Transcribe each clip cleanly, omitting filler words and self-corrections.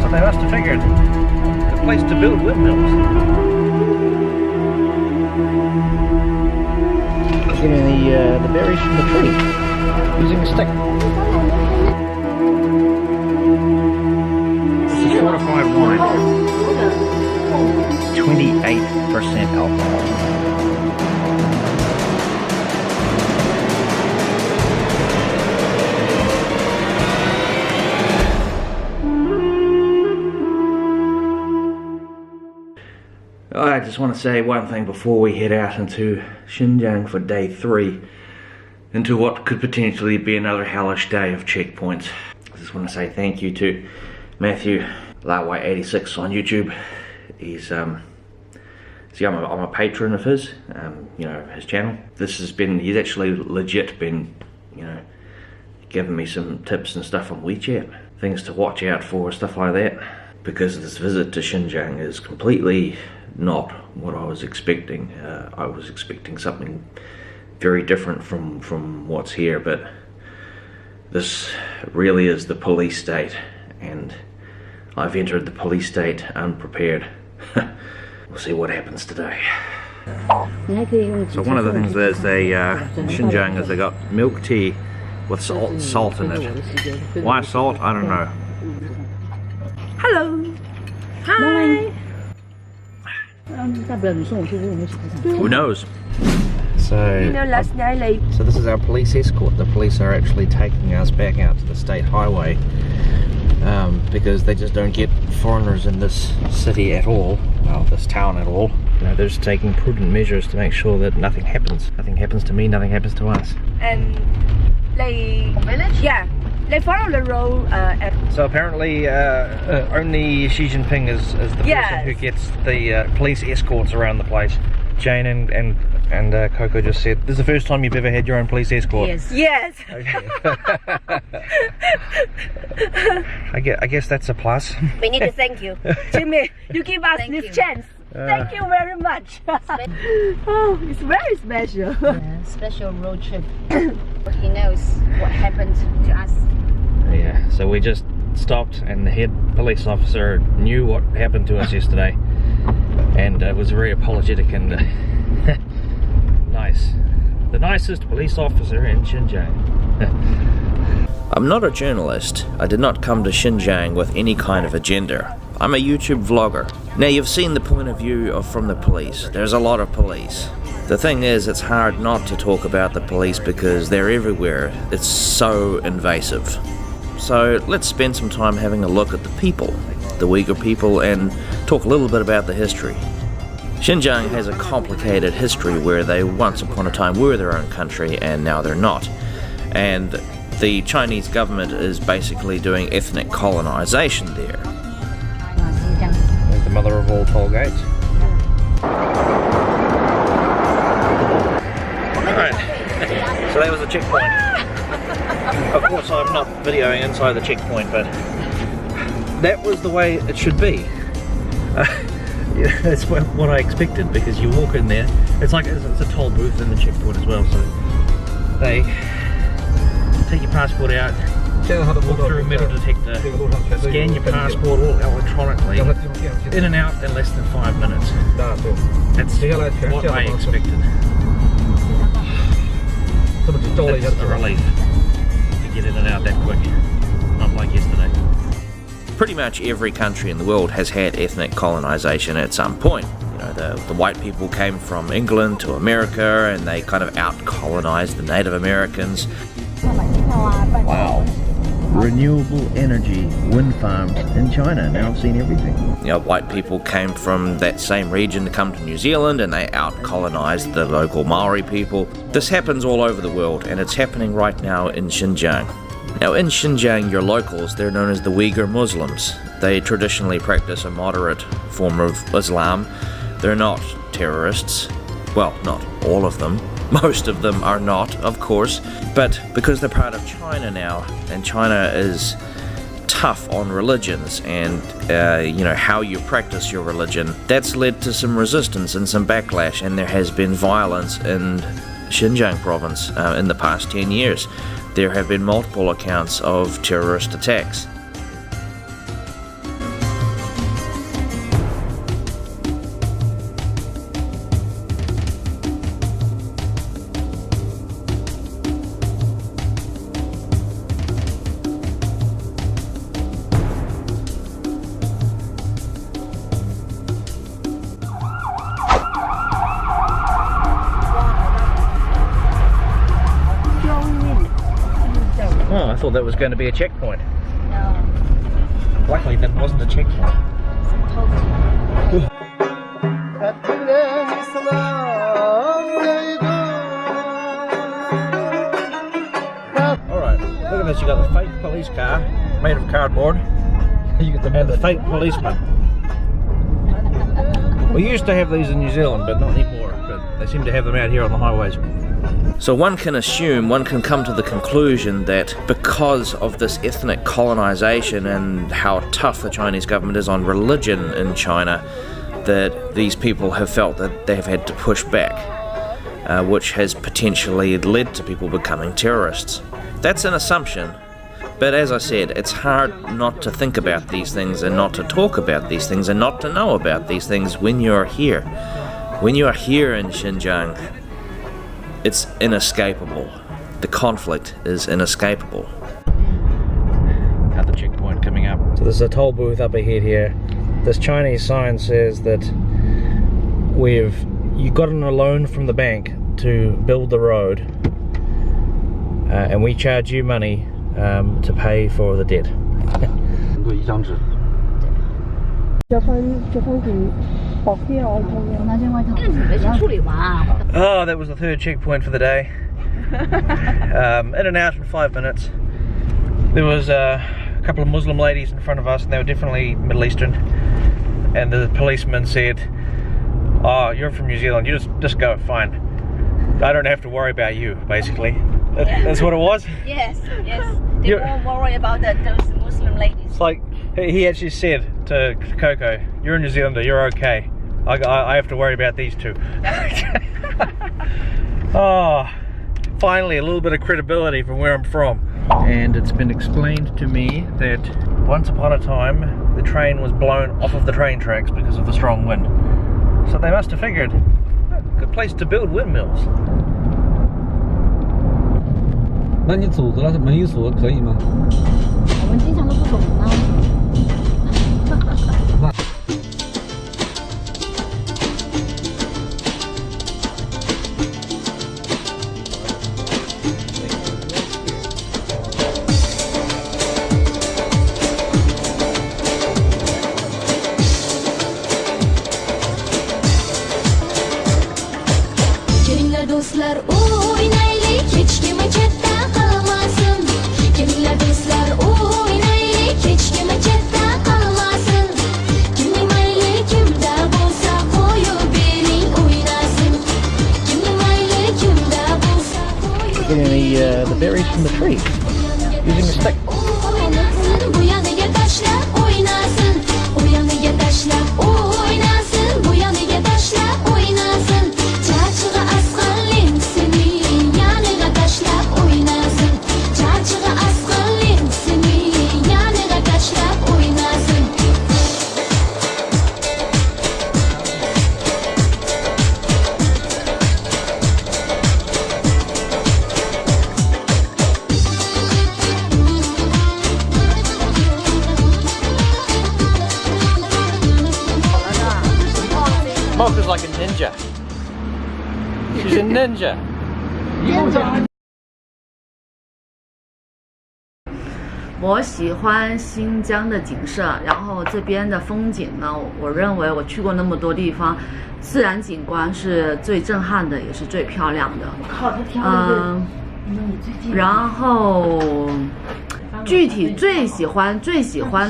so they must have figured a place to build windmills. Getting the berries from the tree using a stick. This is fortified wine. 28% alcohol. I just want to say one thing before we head out into Xinjiang for day 3, into what could potentially be another hellish day of checkpoints. I just want to say thank you to Matthew Lartwhite86 on YouTube. He's I'm a patron of his, you know, his channel. He's actually legit been, you know, giving me some tips and stuff on WeChat, things to watch out for, stuff like that, because this visit to Xinjiang is completely not what I was expecting. I was expecting something very different from what's here, but this really is the police state, and I've entered the police state unprepared. We'll see what happens today. So one of the things is in Xinjiang is they got milk tea with salt in it. Why salt? I don't know. Hello. Hi. Who knows? So this is our police escort. The police are actually taking us back out to the state highway because they just don't get foreigners in this city at all, well, this town at all. You know, they're just taking prudent measures to make sure that nothing happens. Nothing happens to me, nothing happens to us. And they they follow the road. So apparently only Xi Jinping is the person who gets the police escorts around the place. Jane and Coco just said, this is the first time you've ever had your own police escort? Yes. Yes. Okay. I guess that's a plus. We need to thank you. Jimmy, you give us this chance. Thank you very much. Oh, it's very special. Yeah, special road trip. He knows what happened to us. Yeah, so we just stopped and the head police officer knew what happened to us yesterday and was very apologetic and nice. The nicest police officer in Xinjiang. I'm not a journalist. I did not come to Xinjiang with any kind of agenda. I'm a YouTube vlogger. Now you've seen the point of view from the police. There's a lot of police. The thing is, it's hard not to talk about the police because they're everywhere. It's so invasive. So let's spend some time having a look at the people, the Uyghur people, and talk a little bit about the history. Xinjiang has a complicated history where they once upon a time were their own country and now they're not. And the Chinese government is basically doing ethnic colonization there. There's the mother of all toll gates. Alright, so that was the checkpoint. Of course I'm not videoing inside the checkpoint, but that was the way it should be. That's what I expected, because you walk in there, it's like it's a toll booth in the checkpoint as well, so they take your passport out, walk through a metal detector, scan your passport all electronically, in and out in less than 5 minutes. That's what I expected. It's a relief to get in and out that quick, not like yesterday. Pretty much every country in the world has had ethnic colonization at some point. You know, the white people came from England to America and they kind of out-colonized the Native Americans. Wow. Renewable energy wind farms in China. Now I've seen everything. You know, white people came from that same region to come to New Zealand and they out-colonized the local Maori people. This happens all over the world and it's happening right now in Xinjiang. Now in Xinjiang, your locals, they're known as the Uyghur Muslims. They traditionally practice a moderate form of Islam. They're not terrorists. Well, not all of them. Most of them are not, of course, but because they're part of China now, and China is tough on religions and, you know, how you practice your religion, that's led to some resistance and some backlash, and there has been violence in Xinjiang province in the past 10 years. There have been multiple accounts of terrorist attacks. thought that was going to be a checkpoint. No. Luckily, that wasn't a checkpoint. Alright, look at this. You got the fake police car made of cardboard. And the fake policeman. We used to have these in New Zealand, but not anymore. But they seem to have them out here on the highways. So one can assume, one can come to the conclusion that because of this ethnic colonization and how tough the Chinese government is on religion in China, that these people have felt that they have had to push back, which has potentially led to people becoming terrorists. That's an assumption, but as I said, it's hard not to think about these things and not to talk about these things and not to know about these things when you're here. When you are here in Xinjiang, it's inescapable. The conflict is inescapable. Another checkpoint coming up. So there's a toll booth up ahead here. This Chinese sign says that you gotten a loan from the bank to build the road, and we charge you money to pay for the debt. Oh, that was the third checkpoint for the day. In and out in 5 minutes. There was a couple of Muslim ladies in front of us, and they were definitely Middle Eastern. And the policeman said, "Oh, you're from New Zealand. You just go, fine. I don't have to worry about you." Basically, that's what it was. Yes, yes. They won't worry about those Muslim ladies. It's like he actually said to Coco, "You're a New Zealander. You're okay. I have to worry about these two." Oh, finally a little bit of credibility from where I'm from. And it's been explained to me that once upon a time the train was blown off of the train tracks because of the strong wind. So they must have figured, good place to build windmills. 那你走的了，门一锁可以吗？我们经常都不走呢。Getting the berries from the tree using a stick. Mocha's like a ninja. She's a ninja. 我喜欢新疆的景色，然后这边的风景呢，我认为我去过那么多地方，自然景观是最震撼的，也是最漂亮的。然后具体最喜欢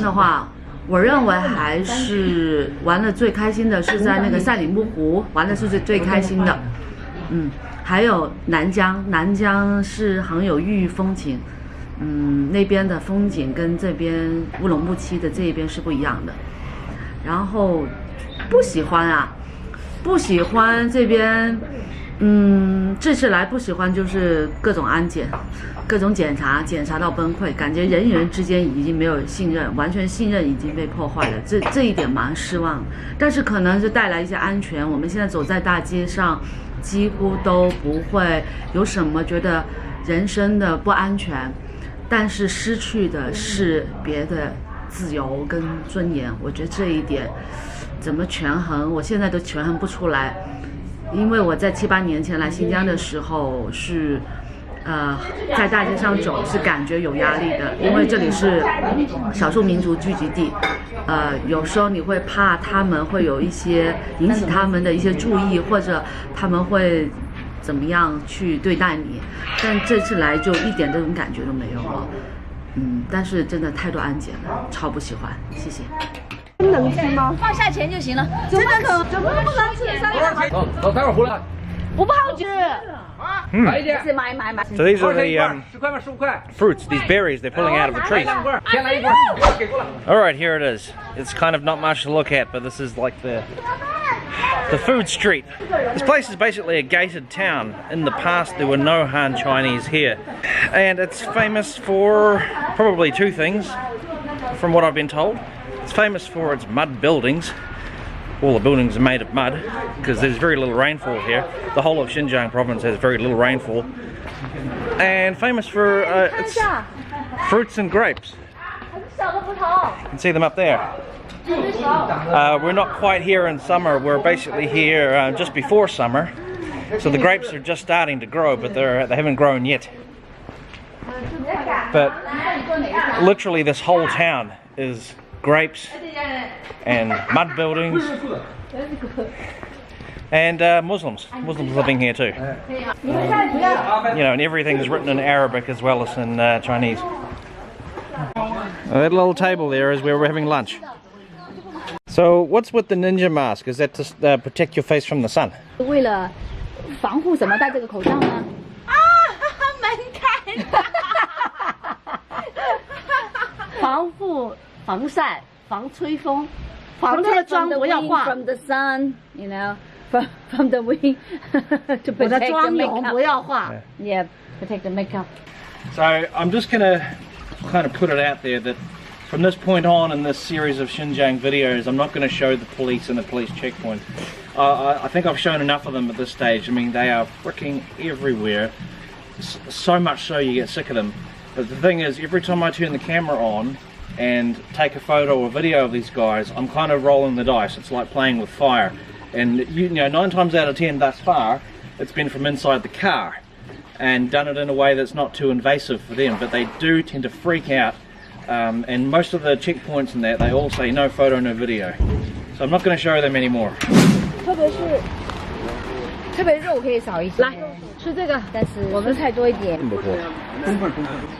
的话，我认为还是玩的最开心的是在那个赛里木湖，玩的是最开心的。还有南疆是很有异域风情。那边的风景跟这边乌鲁木齐的这一边是不一样的。然后不喜欢这边，这次来不喜欢就是各种安检，各种检查到崩溃，感觉人与人之间已经没有信任，完全信任已经被破坏了，这一点蛮失望。但是可能是带来一些安全，我们现在走在大街上，几乎都不会有什么觉得人身的不安全。但是失去的是别的自由跟尊严，我觉得这一点怎么权衡，我现在都权衡不出来。因为我在7、8年前来新疆的时候是，在大街上走是感觉有压力的，因为这里是少数民族聚集地。有时候你会怕他们会有一些引起他们的一些注意，或者他们会怎么样去对待你。但这次来就一点这种感觉都没有了。但是真的太多安检了，超不喜欢。谢谢。能吃吗？放下钱就行了。怎么不能吃3个？等会儿回来。我不好吃。买一件。是买。So these are the 10块吗？15块。 fruits, these berries they're pulling out of the trees. 先来一罐，给过来。All right, here it is. It's kind of not much to look at, but this is like the food street. This place is basically a gated town. In the past, there were no Han Chinese here, and it's famous for probably two things, from what I've been told. It's famous for its mud buildings. All the buildings are made of mud because there's very little rainfall here. The whole of Xinjiang province has very little rainfall. And famous for its fruits and grapes. You can see them up there. We're not quite here in summer. We're basically here just before summer. So the grapes are just starting to grow, but they haven't grown yet. But literally this whole town is grapes and mud buildings and Muslims living here too. You know, and everything is written in Arabic as well as in Chinese. That little table there is where we're having lunch. So what's with the ninja mask? Is that to protect your face from the sun? 为了防护什么戴这个口罩呢？门开。防护、防晒、防吹风、防这个妆不要化。From the sun, you know, from the wind to protect the makeup. 我的妆容不要化。Yeah, protect the makeup. So I'm just gonna kind of put it out there that from this point on in this series of Xinjiang videos, I'm not going to show the police and the police checkpoints. I think I've shown enough of them at this stage. I mean, they are freaking everywhere. So much so you get sick of them. But the thing is, every time I turn the camera on and take a photo or video of these guys, I'm kind of rolling the dice. It's like playing with fire. And you know, 9 times out of 10 thus far, it's been from inside the car and done it in a way that's not too invasive for them. But they do tend to freak out. And most of the checkpoints and that, they all say no photo, no video. So I'm not going to show them anymore. 特别肉可以少一些。来，吃这个，但是我们菜多一点。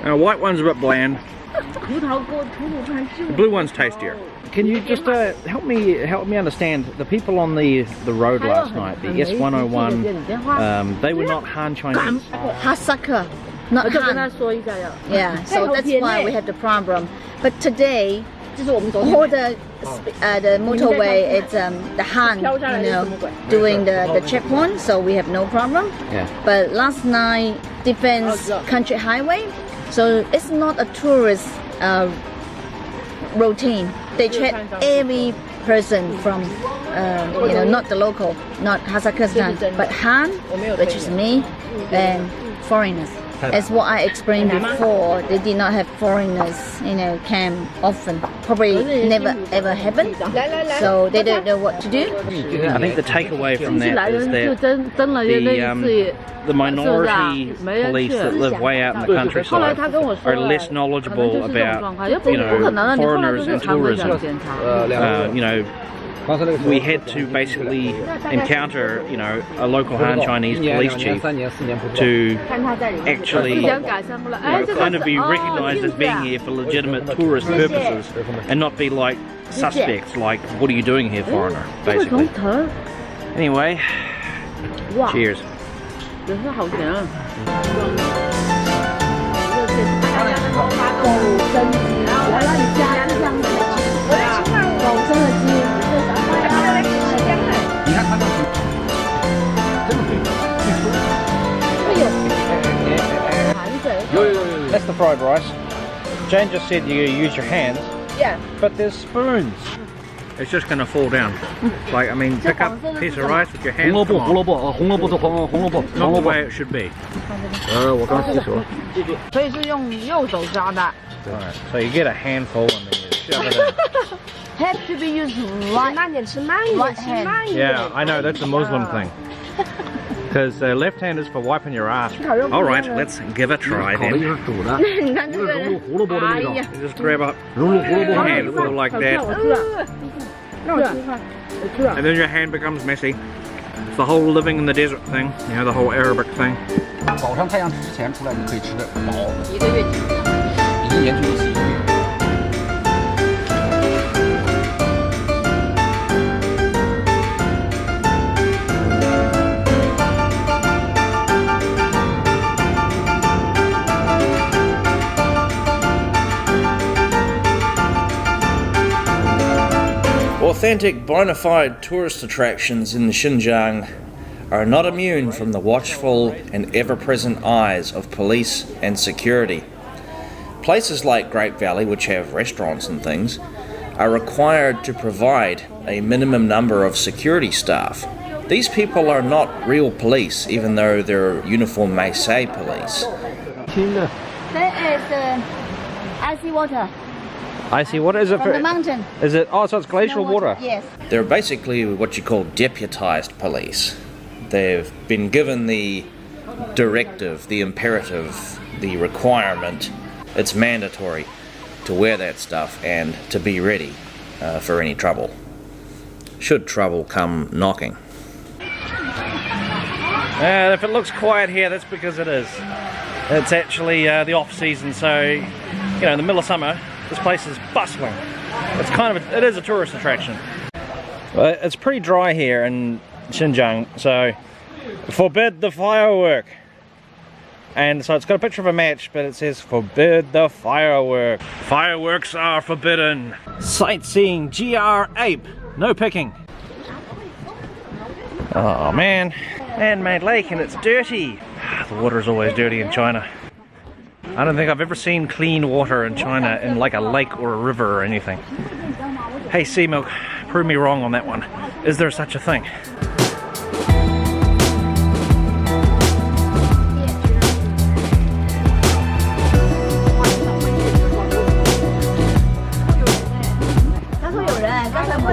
White one's a bit bland. The blue one's tastier. Can you just help me understand the people on the road last night, the S101? They were not Han Chinese. Hasaka, not Han. Yeah, so that's why we have the problem. But today, all the motorway, it's the Han, you know, doing the checkpoint, so we have no problem. Yeah. But last night, Defense Country Highway, so it's not a tourist routine. They check every person from, you know, not the local, not Kazakhstan, but Han, which is me, and foreigners. As what I explained before, they did not have foreigners, you know, come often. Probably never ever happened. So they don't know what to do. I think the takeaway from that is that the minority police that live way out in the countryside are less knowledgeable about, you know, foreigners and tourism. You know, we had to basically encounter, you know, a local Han Chinese police chief to actually, you know, kind of be recognised as being here for legitimate tourist purposes and not be like suspects, like, what are you doing here, foreigner, basically. Anyway, cheers. That's the fried rice. Jane just said you use your hands. Yeah. But there's spoons. It's just going to fall down. Like, I mean, pick up a piece of rice with your hands. Not the way it should be. Alright, so you get a handful and then you shove it in. Have to be used right hand. Yeah, I know, that's a Muslim thing. Because left hand is for wiping your ass. Alright, let's give a try then. 你看这个人，哎呀， Just grab up your handful like that. And then your hand becomes messy. It's the whole living in the desert thing, you know, the whole Arabic thing. 早上太阳之前出来，你可以吃得饱。一个月几次？一年就一次。 Authentic, bona fide tourist attractions in Xinjiang are not immune from the watchful and ever-present eyes of police and security. Places like Grape Valley, which have restaurants and things, are required to provide a minimum number of security staff. These people are not real police, even though their uniform may say police. There is icy water Icy, what is it from the mountain. Is it? Oh, so it's glacial No water. Yes. They're basically what you call deputized police. They've been given the directive, the imperative, the requirement. It's mandatory to wear that stuff and to be ready for any trouble, should trouble come knocking. If it looks quiet here, that's because it is. It's actually the off season, so you know, in the middle of summer, this place is bustling. It's it is a tourist attraction. But it's pretty dry here in Xinjiang, so forbid the firework. And so it's got a picture of a match, but it says forbid the firework. Fireworks are forbidden. Sightseeing GR Ape, no picking. Oh man, man-made lake and it's dirty. The water is always dirty in China. I don't think I've ever seen clean water in China in like a lake or a river or anything. Hey Sea Milk, prove me wrong on that one. Is there such a thing?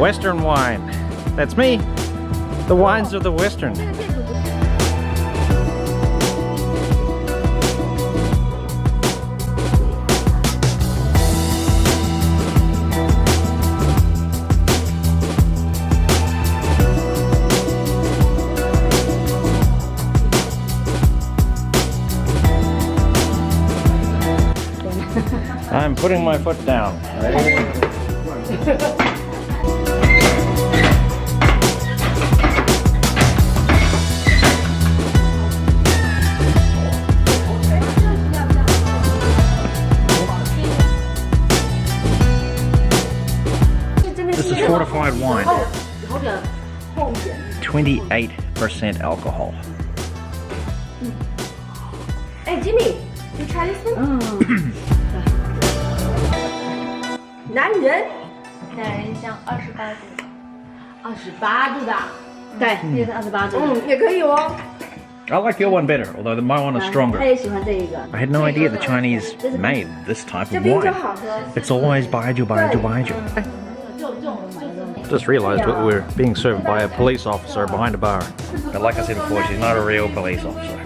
Western wine. That's me. The wines of the Western. I'm putting my foot down. This is fortified wine. 28% alcohol. Hey Jimmy, you try this one? 男人香28度，28度的，对，这个是28度。也可以哦。 I like your one better, although my one is 他 stronger. 也喜欢这一个。 I had no idea the Chinese made this type of wine. It's always baijiu, baijiu, baijiu. Just realised we were being served by a police officer behind a bar. But like I said before, she's not a real police officer.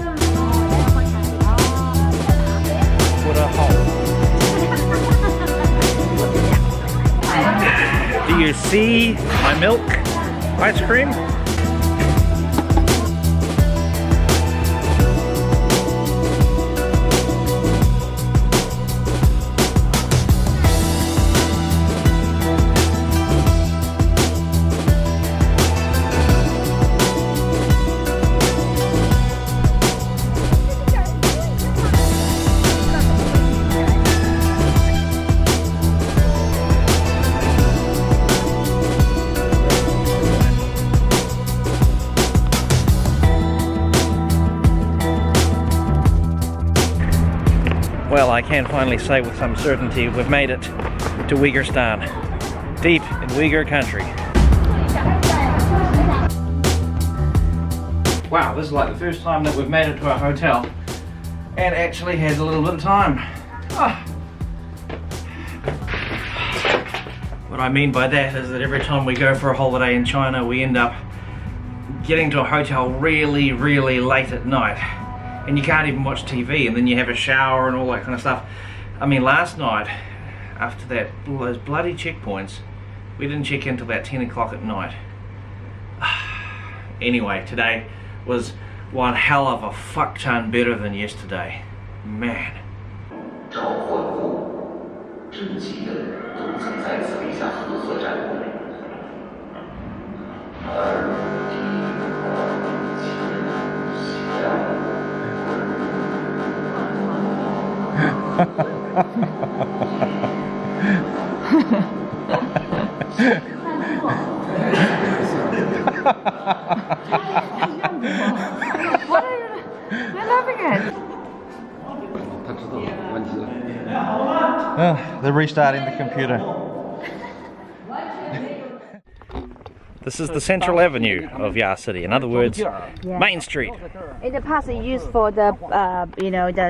Put a hole. Do you see my milk ice cream? Well, I can finally say with some certainty we've made it to Uyghurstan, deep in Uyghur country. Wow, this is like the first time that we've made it to a hotel and actually had a little bit of time. Ah. What I mean by that is that every time we go for a holiday in China, we end up getting to a hotel really, really late at night, and you can't even watch TV, and then you have a shower and all that kind of stuff. I mean, last night, after those bloody checkpoints, we didn't check in until about 10 o'clock at night. Anyway, today was one hell of a fuck ton better than yesterday. Man. What are you laughing at? They're restarting the computer. This is the central avenue of Yar City. In other words, Main Street. In the past, it used for the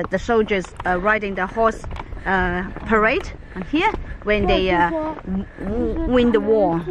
the soldiers riding the horse parade. And here, when they win the war.